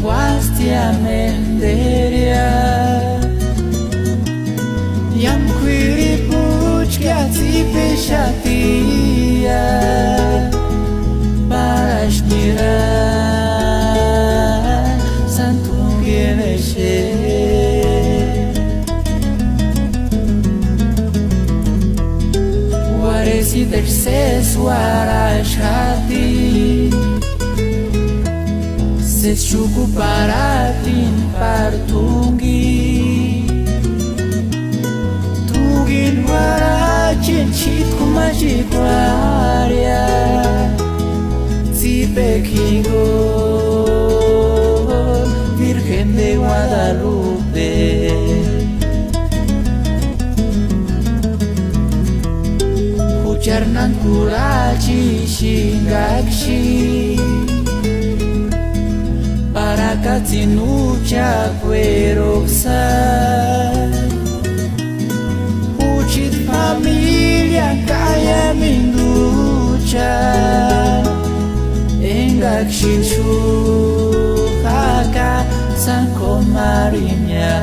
wastia menderia Yam quiri puchkia zipeshatia Parashnira Santungeveshe Waresi terses warashati Ses chuku paratin partungi Tungin warachin chit kumajikwaria Zipekingo Virgen de Guadalupe Hujarnan kurachi shingakshi Para katinucha cueroksa Uchit familia kaya minducha Engakshitshu haka sanko marinya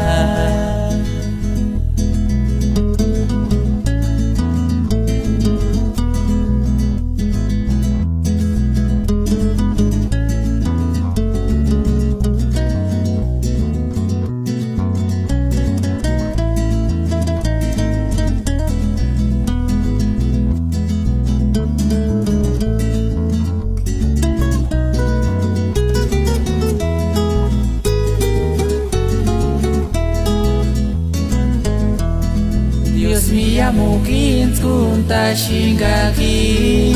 Dios me llamó kintunta shingaki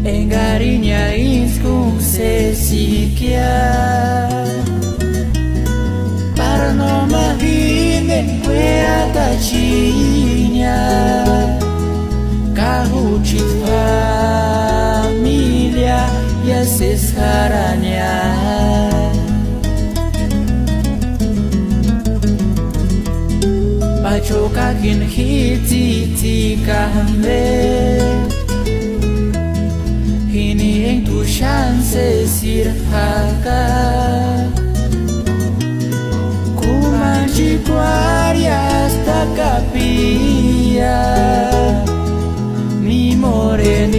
Engarinya inskung sesikia Para no mahine kwe atachinya Kahuchit familia ya sesharanya Pachokakin hititi kambe Hini eng tu chance sirhaka Kumanji guardia hasta capilla Mi morenita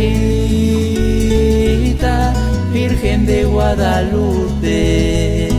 Virgen de Guadalupe